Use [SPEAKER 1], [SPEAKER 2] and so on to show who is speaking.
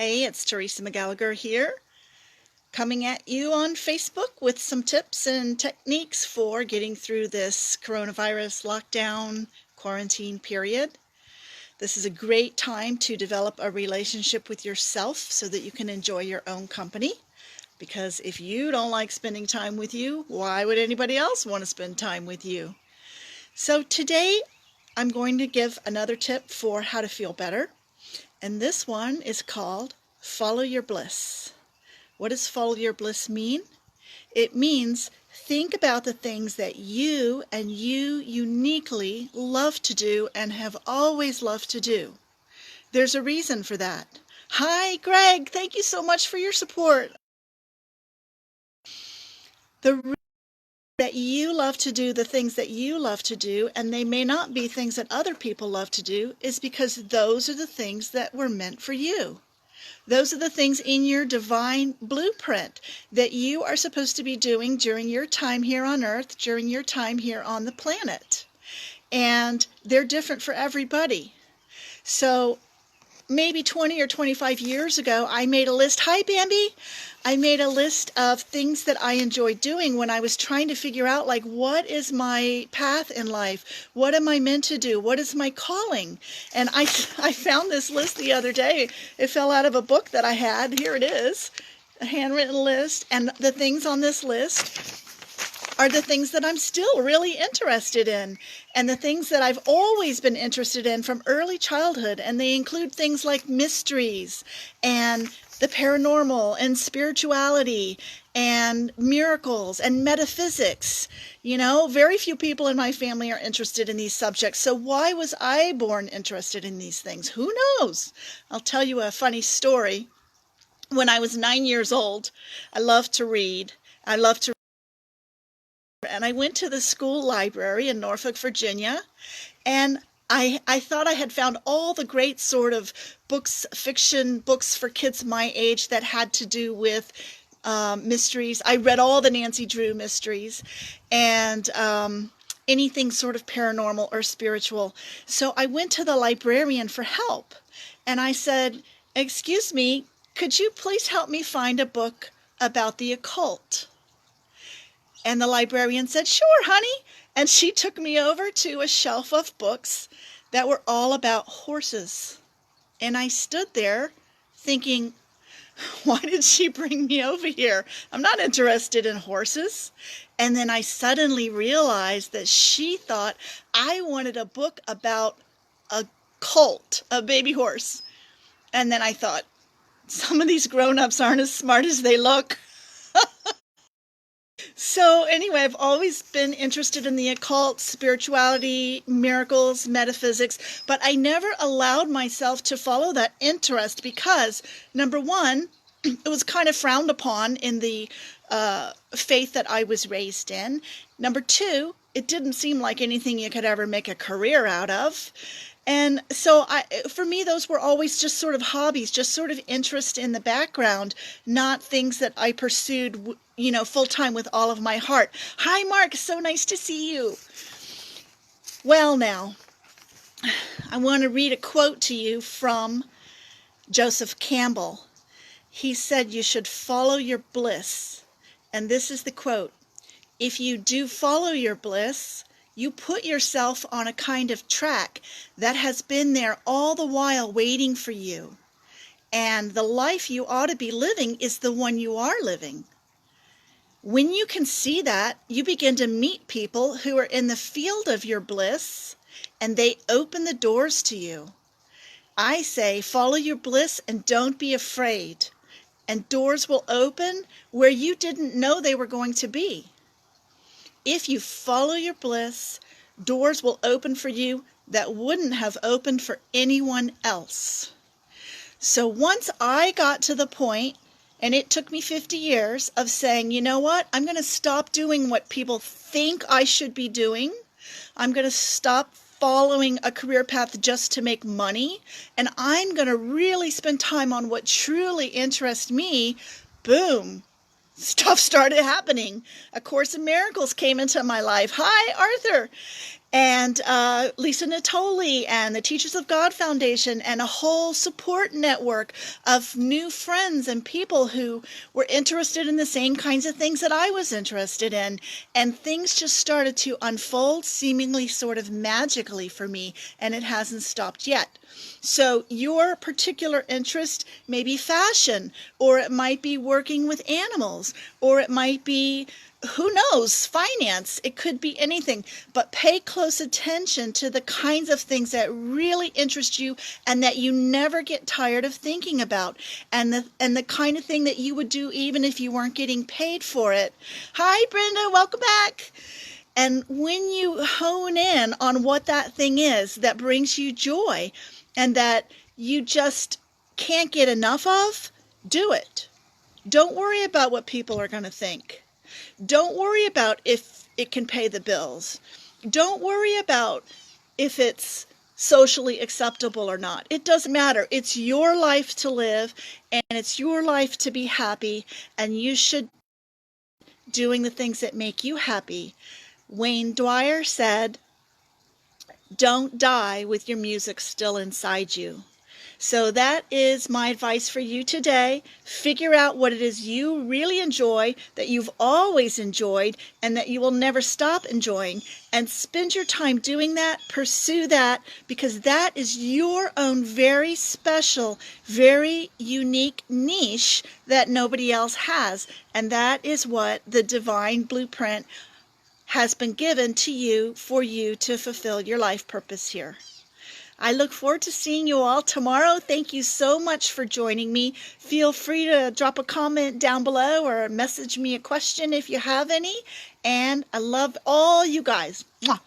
[SPEAKER 1] Hey, it's Teresa McGallagher here, coming at you on Facebook with some tips and techniques for getting through this coronavirus lockdown quarantine period. This is a great time to develop a relationship with yourself so that you can enjoy your own company. Because if you don't like spending time with you, why would anybody else want to spend time with you? So today I'm going to give another tip for how to feel better. And this one is called Follow Your Bliss. What does follow your bliss mean? It means think about the things that you and you uniquely love to do and have always loved to do. There's a reason for that. Hi, Greg. Thank you so much for your support. The reason that you love to do the things that you love to do, and they may not be things that other people love to do, is because those are the things that were meant for you. Those are the things in your divine blueprint that you are supposed to be doing during your time here on Earth, during your time here on the planet. And they're different for everybody. So maybe 20 or 25 years ago, I made a list. Hi, Bambi. I made a list of things that I enjoyed doing when I was trying to figure out, like, what is my path in life? What am I meant to do? What is my calling? And I found this list the other day. It fell out of a book that I had. Here it is, a handwritten list. And the things on this list are the things that I'm still really interested in, and the things that I've always been interested in from early childhood. And they include things like mysteries and the paranormal and spirituality and miracles and metaphysics. You know, very few people in my family are interested in these subjects. So why was I born interested in these things? Who knows? I'll tell you a funny story. When I was 9 years old, I loved to read. And I went to the school library in Norfolk, Virginia, and I thought I had found all the great sort of books, fiction books for kids my age that had to do with mysteries. I read all the Nancy Drew mysteries and anything sort of paranormal or spiritual. So I went to the librarian for help, and I said, "Excuse me, could you please help me find a book about the occult?" And the librarian said, "Sure, honey." And she took me over to a shelf of books that were all about horses. And I stood there thinking, why did she bring me over here? I'm not interested in horses. And then I suddenly realized that she thought I wanted a book about a colt, a baby horse. And then I thought, some of these grown-ups aren't as smart as they look. So anyway, I've always been interested in the occult, spirituality, miracles, metaphysics, but I never allowed myself to follow that interest because, number one, it was kind of frowned upon in the faith that I was raised in. Number two, it didn't seem like anything you could ever make a career out of. And so for me, those were always just sort of hobbies, just sort of interest in the background, not things that I pursued, full time with all of my heart. Hi, Mark. So nice to see you. Well, now, I want to read a quote to you from Joseph Campbell. He said you should follow your bliss. And this is the quote: "If you do follow your bliss, you put yourself on a kind of track that has been there all the while waiting for you. And the life you ought to be living is the one you are living. When you can see that, you begin to meet people who are in the field of your bliss, and they open the doors to you. I say, follow your bliss and don't be afraid. And doors will open where you didn't know they were going to be. If you follow your bliss, doors will open for you that wouldn't have opened for anyone else." So once I got to the point, and it took me 50 years, of saying, you know what, I'm going to stop doing what people think I should be doing. I'm going to stop following a career path just to make money, and I'm going to really spend time on what truly interests me. Boom. Stuff started happening. A Course in Miracles came into my life. Hi, Arthur. and Lisa Natoli and the Teachers of God Foundation, and a whole support network of new friends and people who were interested in the same kinds of things that I was interested in. And things just started to unfold seemingly sort of magically for me, and it hasn't stopped yet. So your particular interest may be fashion, or it might be working with animals, or it might be, who knows, finance. It could be anything, but pay close attention to the kinds of things that really interest you and that you never get tired of thinking about, and the kind of thing that you would do even if you weren't getting paid for it. Hi, Brenda, welcome back. And when you hone in on what that thing is that brings you joy and that you just can't get enough of, do it. Don't worry about what people are going to think. Don't worry about if it can pay the bills. Don't worry about if it's socially acceptable or not. It doesn't matter. It's your life to live, and it's your life to be happy, and you should be doing the things that make you happy. Wayne Dwyer said, "Don't die with your music still inside you." So that is my advice for you today. Figure out what it is you really enjoy, that you've always enjoyed, and that you will never stop enjoying, and spend your time doing that. Pursue that, because that is your own very special, very unique niche that nobody else has. And that is what the divine blueprint has been given to you for you to fulfill your life purpose here. I look forward to seeing you all tomorrow. Thank you so much for joining me. Feel free to drop a comment down below or message me a question if you have any. And I love all you guys. Mwah.